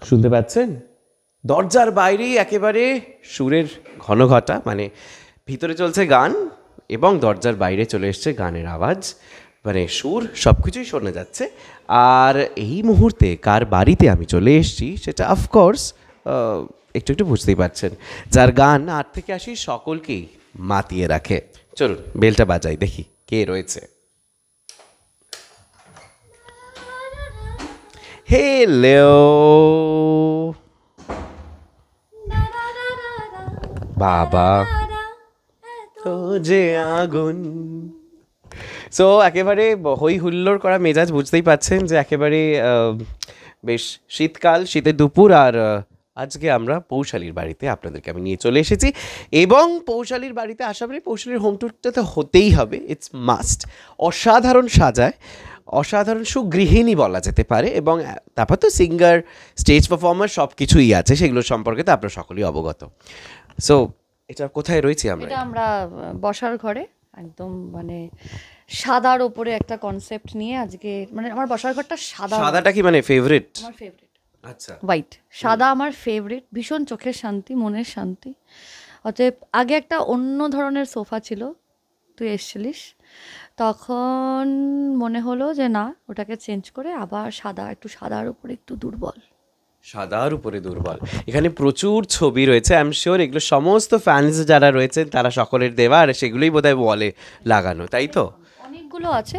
শুনতে পাচ্ছেন? দরজার বাইরেই একেবারে সুরের ঘনঘটা, মানে ভিতরে চলছে গান এবং দরজার বাইরে চলে এসছে গানের আওয়াজ, মানে সুর সব কিছুই শোনা যাচ্ছে। আর এই মুহূর্তে কার বাড়িতে আমি চলে এসেছি সেটা অফকোর্স একটু একটু বুঝতেই পারছেন, যার গান 8 থেকে 80 সকলকেই মাতিয়ে রাখে। চলুন বেলটা বাজাই, দেখি কে রয়েছে। হ্যালো বাবা, তো যে আগুন। সো একেবারে হই হুল্লোড় করা মেজাজ, বুঝতেই পাচ্ছেন যে একেবারে বেশ শীতকাল, শীতের দুপুর। আর আজকে আমরা পৌশালীর বাড়িতে আপনাদেরকে আমি নিয়ে চলে এসেছি, এবং পৌশালীর বাড়িতে আসা মানে পৌশালীর হোম ট্যুরটা তো হতেই হবে, ইটস মাস্ট। অসাধারণ সাজায়, অসাধারণ সুগৃহিণী বলা যেতে পারে, এবং তারপর তো সিঙ্গার, স্টেজ পারফর্মার সব কিছুই আছে, সেগুলো সম্পর্কে তো আপনারা সকলেই অবগত। সো এটা কোথায় রয়েছি আমরা? এটা আমরা বসার ঘরে, একদম মানে সাদার ওপরে একটা কনসেপ্ট নিয়ে আজকে, মানে আমার বসার ঘরটা সাদা। সাদাটা কি মানে ফেভারিট? আমার ফেভারিট। আচ্ছা, হোয়াইট, সাদা আমার ফেভারিট, ভীষণ চোখের শান্তি, মনের শান্তি। অতএব আগে একটা অন্য ধরনের সোফা ছিল, তুই এসছিলিস, তখন মনে হলো যে না, ওটাকে চেঞ্জ করে আবার সাদা, একটু সাদার উপরে একটু দুর্বল। সাদার উপরে দুর্বল। এখানে প্রচুর ছবি রয়েছে, আই এম শিওর এগুলো সমস্ত ফ্যান্স যারা রয়েছেন তারা সকলের দেওয়া, আর সেগুলোই বোধহয় ওয়ালে লাগানো, তাই তো? অনেকগুলো আছে,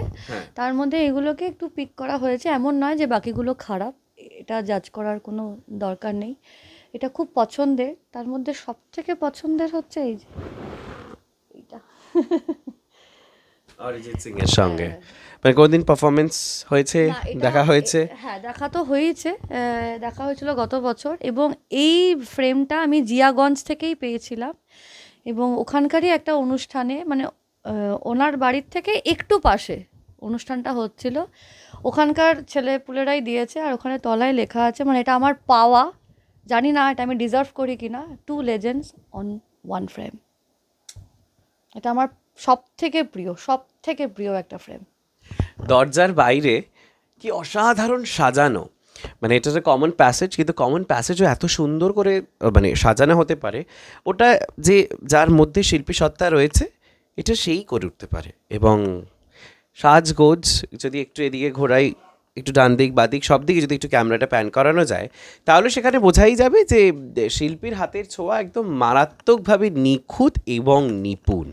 তার মধ্যে এগুলোকে একটু পিক করা হয়েছে। এমন নয় যে বাকিগুলো খারাপ, এটা জাজ করার কোনো দরকার নেই। এটা খুব পছন্দের, তার মধ্যে সব থেকে পছন্দের হচ্ছে এই যে এইটা। অরিজিৎ সিং এর সঙ্গে মানে কোনদিন পারফরমেন্স হয়েছে, না, এটা দেখা হয়েছে? হ্যাঁ, দেখা তো হয়েছে, দেখা হয়েছিল গত বছর, এবং এই ফ্রেমটা আমি জিয়াগঞ্জ থেকেই পেয়েছিলাম, এবং ওখানকারই একটা অনুষ্ঠানে, মানে ওনার বাড়ির থেকে একটু পাশে অনুষ্ঠানটা হচ্ছিল, ওখানকার ছেলেপুলেরাই দিয়েছে, আর ওখানে তলায় লেখা আছে, মানে এটা আমার পাওয়া, জানি না এটা আমি ডিজার্ভ করি কিনা, 2 লেজেন্ডস অন 1 ফ্রেম। এটা আমার সব থেকে প্রিয় একটা ফ্রেম। দরজার বাইরে কি অসাধারণ সাজানো, মানে এটা যে কমন প্যাসেজ, কিন্তু কমন প্যাসেজও এত সুন্দর করে মানে সাজানো হতে পারে, ওটা যে যার মধ্যে শিল্পী সত্তা রয়েছে এটা সেই করে উঠতে পারে। এবং সাজগোজ যদি একটু এদিকে ঘোরাই, একটু ডান দিক বাঁ দিক সব দিকে যদি একটু ক্যামেরাটা প্যান করানো যায়, তাহলে সেখানে বোঝাই যাবে যে শিল্পীর হাতের ছোঁয়া একদম মারাত্মকভাবে নিখুঁত এবং নিপুণ।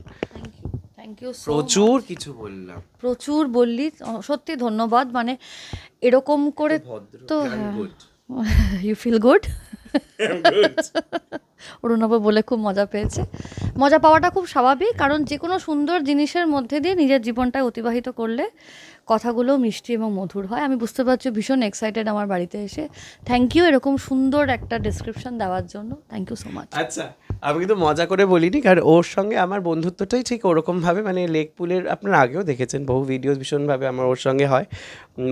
Thank you. প্রচুর কিছু বললাম, প্রচুর বললি, সত্যি ধন্যবাদ। মানে এরকম করে তো ইউ ফিল গুড। অরুণাব বলে খুব মজা পেয়েছে। মজা পাওয়াটা খুব স্বাভাবিক, কারণ যে কোনো সুন্দর জিনিসের মধ্যে দিয়ে নিজের জীবনটা অতিবাহিত করলে কথাগুলো মিষ্টি এবং মধুর হয়। আমি বুঝতে পারছি ভীষণ এক্সাইটেড আমার বাড়িতে এসে। থ্যাংক ইউ এরকম সুন্দর একটা ডেসক্রিপশন দেওয়ার জন্য, থ্যাংক ইউ সো মাচ। আচ্ছা, আমি কিন্তু মজা করে বলিনি, কারণ ওর সঙ্গে আমার বন্ধুত্বটাই ঠিক ওরকমভাবে, মানে লেক পুলের আপনারা আগেও দেখেছেন বহু ভিডিও, ভীষণভাবে আমার ওর সঙ্গে হয়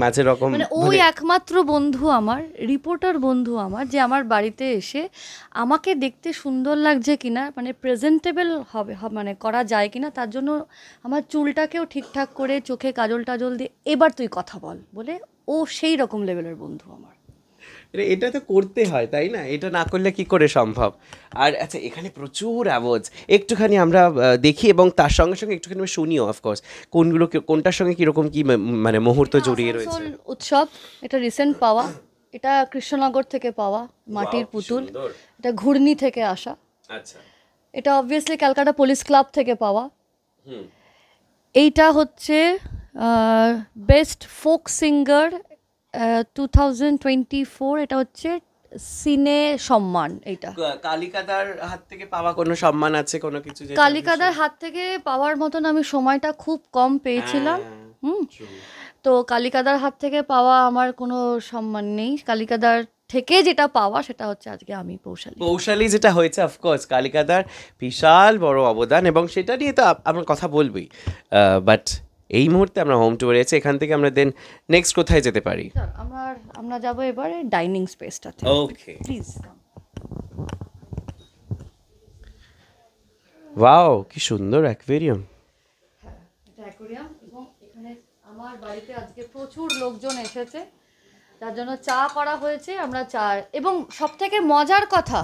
মাঝে রকম, মানে ওই একমাত্র বন্ধু আমার, রিপোর্টার বন্ধু আমার, যে আমার বাড়িতে এসে আমাকে দেখতে সুন্দর লাগছে কিনা, মানে প্রেজেন্টেবল হবে মানে করা যায় কিনা, তার জন্য আমার চুলটাকেও ঠিকঠাক করে, চোখে কাজল টাজল দিয়ে এবার তুই কথা বল বলে, ও সেই রকম লেভেলের বন্ধু আমার। এটা তো করতে হয়, তাই না? এটা না করলে কি করে সম্ভব? আর আচ্ছা, এখানে প্রচুর অ্যাওয়ার্ডস, একটুখানি আমরা দেখি এবং তার সঙ্গে সঙ্গে একটুখানি আমরা শুনিও অফকোর্স কোনগুলো কোনটার সঙ্গে কীরকম কী মানে মুহূর্ত জড়িয়ে রয়েছে। আসানসোল উৎসব, এটা রিসেন্ট পাওয়া, এটা কৃষ্ণনগর থেকে পাওয়া মাটির পুতুল, এটা ঘূর্ণি থেকে আসা, আচ্ছা, এটা অবভিয়াসলি ক্যালকাটা পুলিশ ক্লাব থেকে পাওয়া। এইটা হচ্ছে বেস্ট ফোক সিঙ্গার 2024, এটা হচ্ছে সিনে সম্মান। এইটা কালিকাদার হাত থেকে পাওয়া কোনো সম্মান আছে, কোনো কিছু? কালিকাদার হাত থেকে পাওয়ার মতন আমি সময়টা খুব কম পেয়েছিলাম। তো কালিকাদার হাত থেকে পাওয়া আমার কোনো সম্মান নেই। কালিকাদার থেকে যেটা পাওয়া সেটা হচ্ছে আজকে আমি পৌশালী যেটা হয়েছে, অফকোর্স কালিকাদার বিশাল বড় অবদান, এবং সেটা নিয়ে তো আমরা কথা বলবই। বাট এই মুহূর্তে আমরা হোম ট্যুরে আছি, এখান থেকে আমরা দেন নেক্সট কোথায় যেতে পারি? আমরা যাব এবারে ডাইনিং স্পেসটাতে। Okay, please. ওয়াও, কি সুন্দর অ্যাকোয়ারিয়াম। হ্যাঁ, এটা অ্যাকোয়ারিয়াম, এবং এখানে আমার বাড়িতে আজকে প্রচুর লোকজন এসেছে তার জন্য চা করা হয়েছে, আমরা চা। এবং সব থেকে মজার কথা,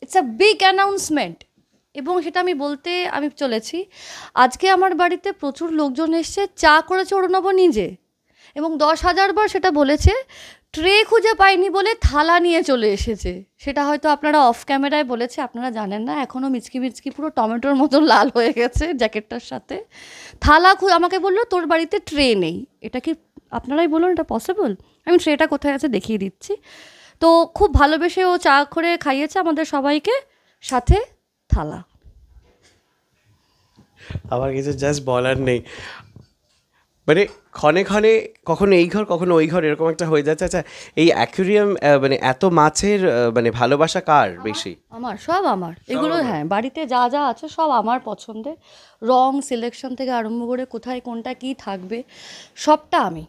ইটস আ বিগ অ্যানাউন্সমেন্ট, এবং সেটা আমি চলেছি। আজকে আমার বাড়িতে প্রচুর লোকজন এসছে, চা করেছে অরুণব নিজে, এবং 10,000 বার সেটা বলেছে। ট্রে খুঁজে পাইনি বলে থালা নিয়ে চলে এসেছে। সেটা হয়তো আপনারা অফ ক্যামেরায় বলেছে, আপনারা জানেন না, এখনও মিচকি মিচকি পুরো টমেটোর মতন লাল হয়ে গেছে জ্যাকেটটার সাথে। আমাকে বললো তোর বাড়িতে ট্রে নেই, এটা কি আপনারাই বলুন এটা পসিবল? আমি ট্রেটা কোথায় আছে দেখিয়ে দিচ্ছি। তো খুব ভালোবেসে ও চা করে খাইয়েছে আমাদের সবাইকে, সাথে থালা। আমার কিছু জাস্ট বলার নেই, মানে ক্ষণে ক্ষণে কখনো এই ঘর কখনো ওই ঘর এরকম একটা হয়ে যাচ্ছে। আচ্ছা, এই অ্যাকুরিয়াম মানে এত মাছের মানে ভালোবাসা কার বেশি? আমার এগুলো, হ্যাঁ, বাড়িতে যা যা আছে সব আমার পছন্দের। রং সিলেকশন থেকে আরম্ভ করে কোথায় কোনটা কি থাকবে সবটা আমি।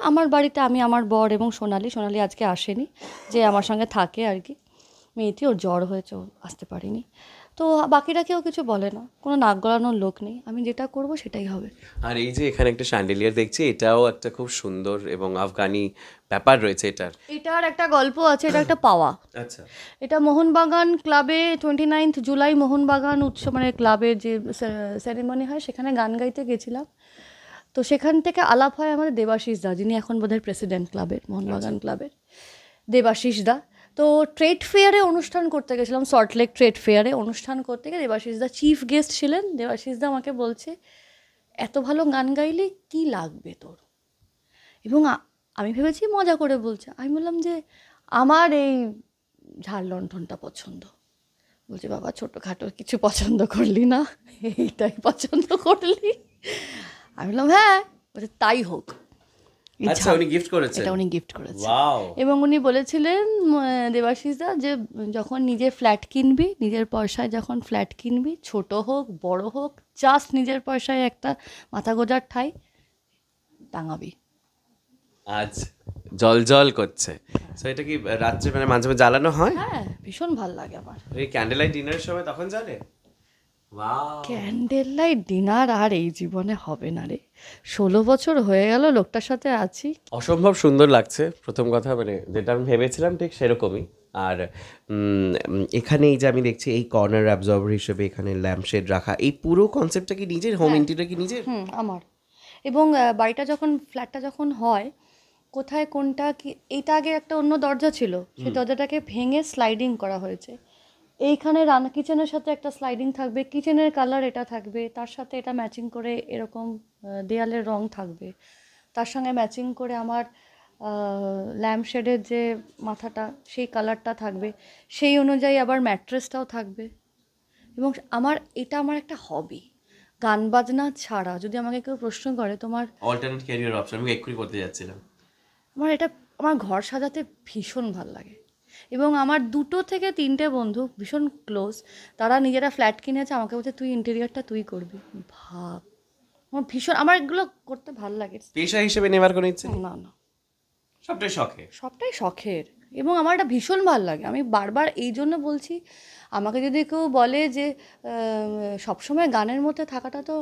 আমার বাড়িতে আমি, আমার বর এবং সোনালি আজকে আসেনি, যে আমার সঙ্গে থাকে আর কি। মেয়েটি, ওর জ্বর হয়েছে, ও আসতে পারিনি। তো বাকিরা কেউ কিছু বলে না, কোনো নাক গলানোর লোক নেই, আমি যেটা করব সেটাই হবে। আর এই যে এখানে একটা শ্যান্ডেলিয়ার দেখছি, এটাও একটা খুব সুন্দর এবং আফগানি ব্যাপার রয়েছে এটার একটা গল্প আছে, এটা একটা পাওয়া। আচ্ছা, এটা মোহনবাগান ক্লাবে 29 জুলাই মোহনবাগান উৎসব, মানে ক্লাবের যে সেরেমনি হয় সেখানে গান গাইতে গেছিলাম। তো সেখান থেকে আলাপ হয় আমাদের দেবাশিস দা, যিনি এখন বোধহয় প্রেসিডেন্ট ক্লাবের, মোহনবাগান ক্লাবের, দেবাশিস দা। তো ট্রেড ফেয়ারে অনুষ্ঠান করতে গেছিলাম, সল্টলেক ট্রেড ফেয়ারে অনুষ্ঠান করতে গিয়ে দেবাশিস দা চিফ গেস্ট ছিলেন। দেবাশিস দা আমাকে বলছে, এত ভালো গান গাইলে কি লাগবে তোর? এবং আমি ভেবেছি মজা করে বলছে। আমি বললাম যে আমার এই ঝাড় লণ্ঠনটা পছন্দ। বলছে, বাবা ছোটোখাটো কিছু পছন্দ করলি না, এইটাই পছন্দ করলি? আমি বললাম হ্যাঁ। বলছে তাই হোক। আচ্ছা, উনি গিফট করেছেন? এটা উনি গিফট করেছেন। ওয়াও! এবং উনি বলেছিলেন, দেবাশিস দা, যে যখন নিজে ফ্ল্যাট কিনবি, নিজের পয়সায় যখন ফ্ল্যাট কিনবি, ছোট হোক বড় হোক, জাস্ট নিজের পয়সায় একটা মাথা গোজার ঠাই টাঙাবি। আজ জল জল করছে। সো এটা কি রাত্রে মানে মাঝে মাঝে জ্বালানো হয়? হ্যাঁ, ভীষণ ভাল লাগে আমার। এই ক্যান্ডেল লাইট ডিনারের সময় তখন জ্বলে? ওয়াও! ক্যান্ডেল লাইট ডিনার আর এই জীবনে হবে না রে। 16 বছর হয়ে গেল লোকটার সাথে আছি। অসম্ভব সুন্দর লাগছে, প্রথম কথা, মানে যেটা আমি ভেবেছিলাম ঠিক সেরকমই। আর এখানে এই যে আমি দেখছি এই কর্নার অ্যাবজর্বার হিসেবে এখানে ল্যাম্পশেড রাখা, এই পুরো কনসেপ্টটা কি নিজের? হোম ইন্টেরিয়র কি নিজের? আমার। এবং বাড়িটা যখন, ফ্ল্যাটটা যখন হয়, কোথায় কোনটা কি, এইটা আগে একটা অন্য দরজা ছিল, সেই দরজাটাকে ভেঙে স্লাইডিং করা হয়েছে। এইখানে কিচেনের সাথে একটা স্লাইডিং থাকবে, কিচেনের কালার এটা থাকবে, তার সাথে এটা ম্যাচিং করে এরকম দেয়ালের রং থাকবে, তার সঙ্গে ম্যাচিং করে আমার ল্যাম্পশেডের যে মাথাটা সেই কালারটা থাকবে, সেই অনুযায়ী আবার ম্যাট্রেসটাও থাকবে। এবং এটা আমার একটা হবি। গান বাজনা ছাড়া যদি আমাকে কেউ প্রশ্ন করে তোমার অল্টারনেট ক্যারিয়ার অপশন, আমি এক্ষুনি করতে যাচ্ছিলাম। আমার ঘর সাজাতে ভীষণ ভাল লাগে। এবং আমার 2 থেকে 3টে বন্ধু ভীষণ ক্লোজ, তারা নিজেরা ফ্ল্যাট কিনেছে, আমাকে বলছে তুই ইন্টেরিয়রটা তুই করবি। ভাব, আমার এগুলো করতে ভাল লাগে। পেশা হিসেবে নেবার কোনো ইচ্ছে নেই? না না, সবটাই শখের। এবং আমার এটা ভীষণ ভাল লাগে। আমি বারবার এই জন্য বলছি, আমাকে যদি কেউ বলে যে সবসময় গানের মধ্যে থাকাটা তো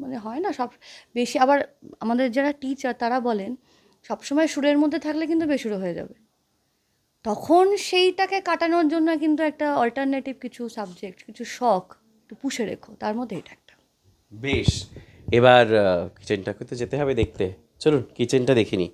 মানে হয় না, সব বেশি। আবার আমাদের যারা টিচার তারা বলেন সবসময় সুরের মধ্যে থাকলে কিন্তু বেসুরো হয়ে যাবে। তখন সেইটাকে কাটানোর জন্য কিন্তু একটা অল্টারনেটিভ কিছু সাবজেক্ট, কিছু শখ একটু পুষে রেখো, তার মধ্যে এটা একটা। বেশ, এবার কিচেনটাকে তো যেতে হবে দেখতে, চলুন কিচেনটা দেখিনি।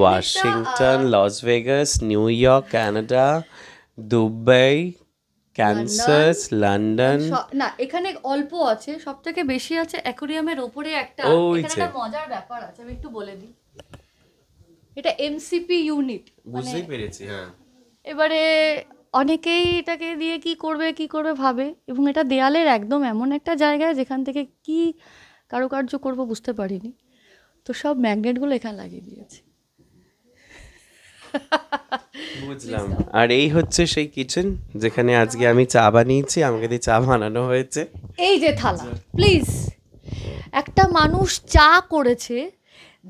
Washington, Las Vegas, New York, Canada, Dubai, Kansas, London. না, এখানে অল্প আছে, সব থেকে বেশি আছে অ্যাকোরিয়ামের ওপরে একটা। এখানে একটা মজার ব্যাপার আছে, আমি একটু বলে দিই। এটা এমসিপি ইউনিট, বুঝতেই পেরেছি। হ্যাঁ, এবারে অনেকেই এটাকে দিয়ে কি করবে ভাবে, এবং এটা দেয়ালের একদম এমন একটা জায়গায় যেখান থেকে কি কারুকার্য করব বুঝতে পারিনি, তো সব ম্যাগনেটগুলো এখানে লাগিয়ে দিয়েছি। বুঝলাম। আর এই হচ্ছে সেই কিচেন যেখানে আজকে আমি চা বানিয়েছি, আমাকে দিয়ে চা বানানো হয়েছে। এই যে থালা, প্লিজ, একটা মানুষ চা করেছে,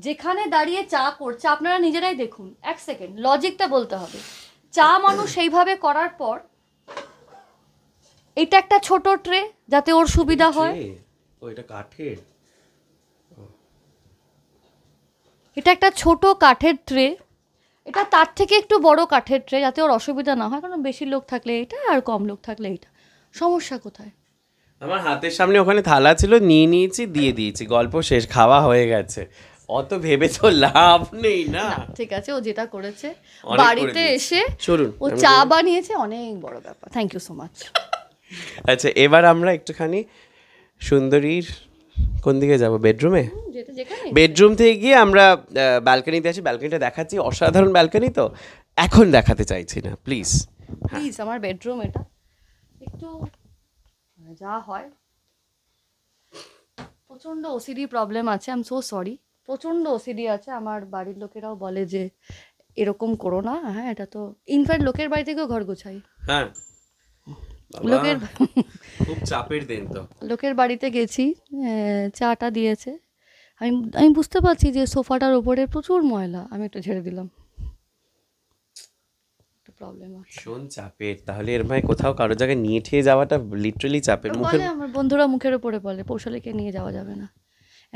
যেখানে দাঁড়িয়ে চা করছে, আপনারা নিজেরাই দেখুন, এক সেকেন্ড লজিকটা বলতে হবে। চা মানুষ সেইভাবে করার পর, এটা একটা ছোট ট্রে যাতে ওর সুবিধা হয়, ও এটা কাঠের, এটা একটা ছোট কাঠের ট্রে, এটা তার থেকে একটু বড় কাঠের ট্রে যাতে ওর অসুবিধা না হয়, কারণ বেশি লোক থাকলে এটা আর কম লোক থাকলে এটা, সমস্যা কোথায়? আমার হাতের সামনে ওখানে থালা ছিল, নিয়ে নিয়েছি, দিয়ে দিয়েছি, গল্প শেষ, খাওয়া হয়ে গেছে। অত ভেবে তো লাভ নেই না। ঠিক আছে, ও যেটা করেছে অনেক বাড়িতে করে এসে চলুন, ও চা বানিয়েছে, অনেক বড় ব্যাপার, থ্যাংক ইউ সো মাচ। আচ্ছা, এবার আমরা একটুখানি সুন্দরীর কোন দিকে যাব? বেডরুমে? যেটা যেখানে বেডরুম থেকে গিয়ে আমরা ব্যালকনিতে আছি, ব্যালকনিটা দেখাচ্ছি, অসাধারণ ব্যালকনি, তো এখন দেখাতে চাইছি না প্লিজ। প্লিজ, আমার বেডরুম এটা একটু যা হয়, প্রচণ্ড ওসিডি প্রবলেম আছে, আই এম সো সরি, প্রচণ্ড ওসিডি আছে, আমার বাড়ির লোকেরাও বলে যে এরকম করো না। হ্যাঁ, এটা তো ইনফ্যাক্ট লোকের বাড়ি থেকেও ঘর গোছাই। হ্যাঁ, লোকের খুব চাপের দিন তো। লোকের বাড়িতে গেছি, চাটা দিয়েছে, আমি আমি বুঝতে পারছি যে সোফাটার ওপরে প্রচুর ময়লা, আমি একটু ঝেড়ে দিলাম, একটু প্রবলেম আছে। ভীষণ চাপের, তাহলে এর ভাই কোথাও কারো জায়গায় নিয়ে ঠেয়ে যাওয়াটা লিটারালি চাপের। বলে আমার বন্ধুরা মুখের ওপরে বলে পৌশালীকে নিয়ে যাওয়া যাবে না,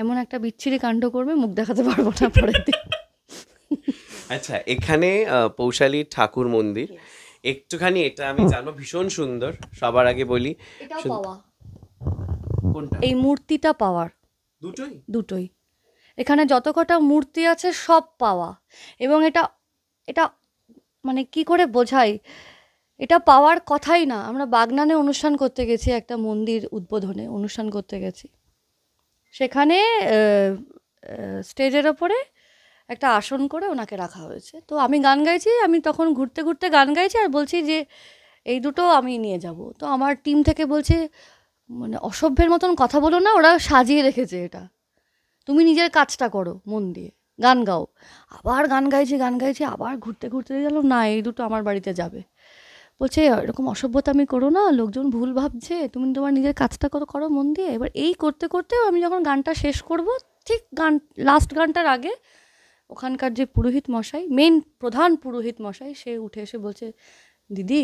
এমন একটা বিচ্ছিরি কাণ্ড করবে, মুখ দেখাতে পারবো না পরের দিন। আচ্ছা, এখানে পৌশালীর ঠাকুর মন্দির, একটুখানি এটা আমি জানো ভীষণ সুন্দর। সবার আগে বলি, এটাও পাওয়া, কোনটা? এই মূর্তিটা পাওয়ার, দুটোই। এখানে যত কটা মূর্তি আছে সব পাওয়া, এবং এটা এটা মানে কি করে বোঝাই, এটা পাওয়ার কথাই না। আমরা বাগনানে অনুষ্ঠান করতে গেছি, একটা মন্দির উদ্বোধনে অনুষ্ঠান করতে গেছি, সেখানে স্টেজের ওপরে একটা আসন করে ওনাকে রাখা হয়েছে, তো আমি গান গাইছি, আমি তখন ঘুরতে ঘুরতে গান গাইছি আর বলছি যে এই দুটো আমি নিয়ে যাব, তো আমার টিম থেকে বলছে মানে অসভ্যের মতন কথা বলো না, ওরা সাজিয়ে রেখেছে এটা, তুমি নিজের কাজটা করো মন দিয়ে, গান গাও। আবার গান গাইছি, আবার ঘুরতে ঘুরতে গেল, না এই দুটো আমার বাড়িতে যাবে। বলছে এরকম অসভ্যতা আমি করো না, লোকজন ভুল ভাবছে, তুমি তোমার নিজের কাজটা করো মন দিয়ে। এবার এই করতে করতেও আমি যখন গানটা শেষ করব, ঠিক লাস্ট গানটার আগে ওখানকার যে পুরোহিত মশাই, প্রধান পুরোহিত মশাই, সে উঠে এসে বলছে, দিদি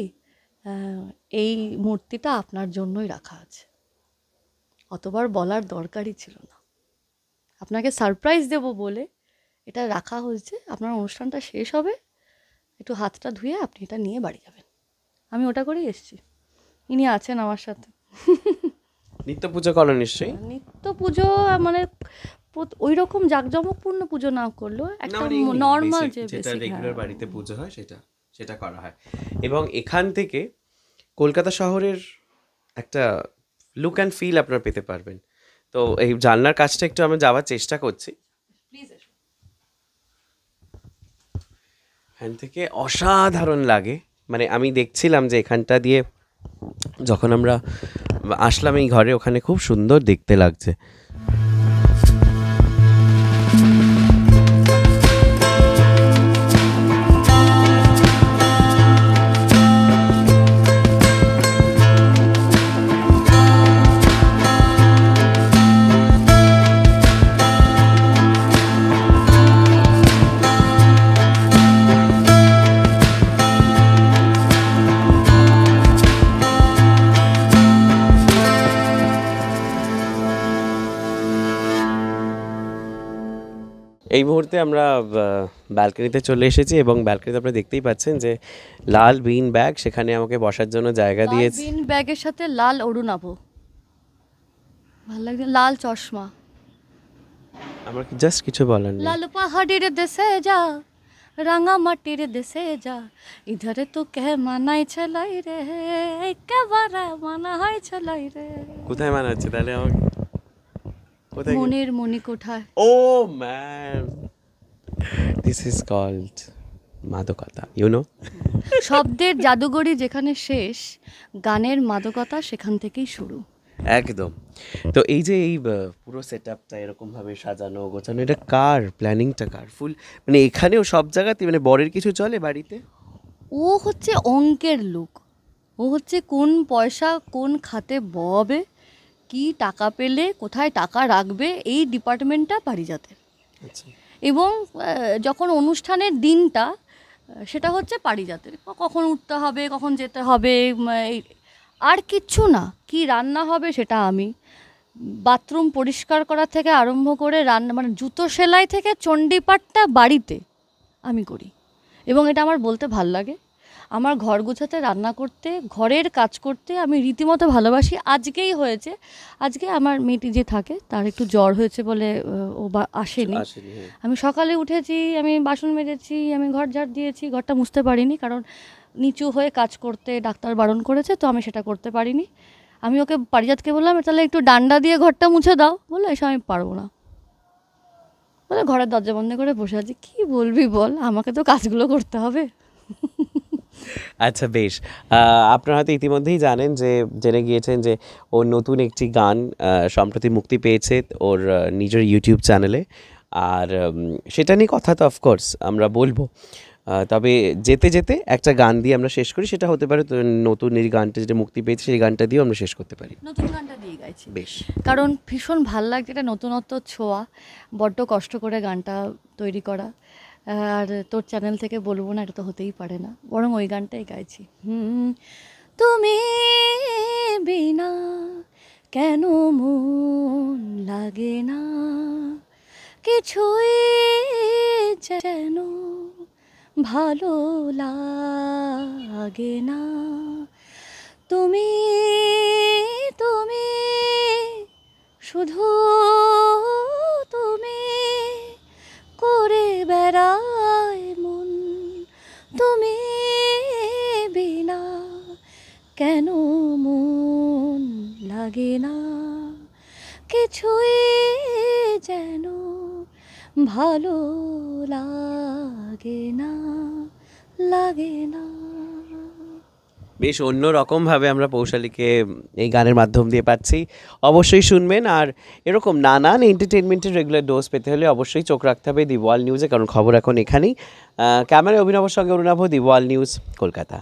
এই মূর্তিটা আপনার জন্যই রাখা আছে, অতবার বলার দরকারই ছিল না, আপনাকে সারপ্রাইজ দেব বলে এটা রাখা হয়েছে, আপনার অনুষ্ঠানটা শেষ হবে, একটু হাতটা ধুয়ে আপনি এটা নিয়ে বাড়ি যাবেন। আমি ওটা করেই এসেছি, ইনি আছেন আমার সাথে। নিত্য পুজো করো নিশ্চয়ই? নিত্য পুজো মানে ওই রকম জাঁকজমকপূর্ণ পুজো না করলেও একটা নর্মাল যেটা রেগুলার বাড়িতে পুজো হয় সেটা করা হয়। এবং এখান থেকে কলকাতা শহরের একটা লুক অ্যান্ড ফিল আপনারা পেতে পারবেন। তো এই জানলার কাছটা একটু আমরা যাওয়ার চেষ্টা করছি, এখান থেকে অসাধারণ লাগে। মানে আমি দেখছিলাম যে এখানটা দিয়ে যখন আমরা আসলাম এই ঘরে, ওখানে খুব সুন্দর দেখতে লাগছে। এই মুহূর্তে আমরা ব্যালকনিতে চলে এসেছি, এবং ব্যালকনিতে আপনারা দেখতেই পাচ্ছেন যে লাল বিন ব্যাগ, সেখানে আমাকে বসার জন্য জায়গা দিয়েছে। বিন ব্যাগের সাথে লাল অরুণাভ, ভালো লাগছে, লাল চশমা। আমার জাস্ট কিছু বলার নেই। লাল পাহাড়ের দেশে যা, রাঙা মাটির দেশে যা, ইধারে তো কে মানাই ছলাই রে, একেবারে মানা হয় ছলাই রে। কোথায় মানা হচ্ছে তাহলে আমাকে? কোথায়? মনের মণিকোঠায়। ও ম্যান, দিস ইজ কল্ড মাদকতা, ইউনো। শব্দের জাদুঘরি যেখানে শেষ, গানের মাদকতা সেখান থেকেই শুরু। একদম। তো এই যে এই পুরো সেট আপটা এরকমভাবে সাজানো গোছানো, এটা কার প্ল্যানিংটা, কার ফুল, মানে এখানেও সব জায়গাতে মানে বরের কিছু চলে বাড়িতে? ও হচ্ছে অঙ্কের লোক, ও হচ্ছে কোন পয়সা কোন খাতে ববে, কি টাকা পেলে কোথায় টাকা রাখবে, এই ডিপার্টমেন্টটা পারিজাতের। আচ্ছা। এবং যখন অনুষ্ঠানের দিনটা সেটা হচ্ছে পারিজাতের, কখন উঠতে হবে কখন যেতে হবে, আর কিচ্ছু না। কি রান্না হবে সেটা আমি, বাথরুম পরিষ্কার করা থেকে আরম্ভ করে রান্না, মানে জুতো সেলাই থেকে চণ্ডীপাঠটা বাড়িতে আমি করি। এবং এটা আমার বলতে ভাল লাগে, আমার ঘর গোছাতে, রান্না করতে, ঘরের কাজ করতে আমি রীতিমতো ভালোবাসি। আজকেই হয়েছে, আজকে আমার মেয়েটি যে থাকে তার একটু জ্বর হয়েছে বলে ও আসেনি। আমি সকালে উঠেছি, আমি বাসন মেজেছি, আমি ঘর ঝাড় দিয়েছি, ঘরটা মুছতে পারিনি কারণ নিচু হয়ে কাজ করতে ডাক্তার বারণ করেছে, তো আমি সেটা করতে পারিনি। আমি ওকে, পারিজাতকে বললাম তাহলে একটু ডান্ডা দিয়ে ঘরটা মুছে দাও, বললো এসব আমি পারবো না, বলে ঘরের দরজা বন্ধ করে বসে আছি। কি বলবি বল, আমাকে তো কাজগুলো করতে হবে। আচ্ছা বেশ, আপনারা হয়তো ইতিমধ্যেই জানেন যে, জেনে গিয়েছেন যে ওর নতুন একটি গান সম্প্রতি মুক্তি পেয়েছে ওর নিজের ইউটিউব চ্যানেলে। আর সেটা নিয়ে কথা তো অফকোর্স আমরা বলবো, তবে যেতে যেতে একটা গান দিয়ে আমরা শেষ করি। সেটা হতে পারে নতুন এই গানটা যেটা মুক্তি পেয়েছে সেই গানটা দিয়েও আমরা শেষ করতে পারি। নতুন গানটা দিয়ে গাইছি বেশ, কারণ ভীষণ ভাল লাগছে, এটা নতুনত্ব ছোঁয়া, বড্ড কষ্ট করে গানটা তৈরি করা। আর তোর চ্যানেল থেকে বলবো না, এটা তো হতেই পারে না, বরং ওই গানটাই গাইছি। তুমি বিনা কেন মন লাগে না, কিছুই যেন ভালো লাগে না, তুমি তুমি শুধু তুমি করে বেড়ায় মন, তুমি বিনা কেন মন লাগে না, কিছুই যেন ভালো লাগে না, লাগে না। বেশ অন্যরকমভাবে আমরা পৌশালীকে এই গানের মাধ্যম দিয়ে পাচ্ছি। অবশ্যই শুনবেন, আর এরকম নানান এন্টারটেনমেন্টের রেগুলার ডোজ পেতে হলে অবশ্যই চোখ রাখতে হবে দি ওয়ার্ল্ড নিউজে, কারণ খবর এখন এখানেই। ক্যামেরায় অভিনবের সঙ্গে Arunabha, the world news, Kolkata.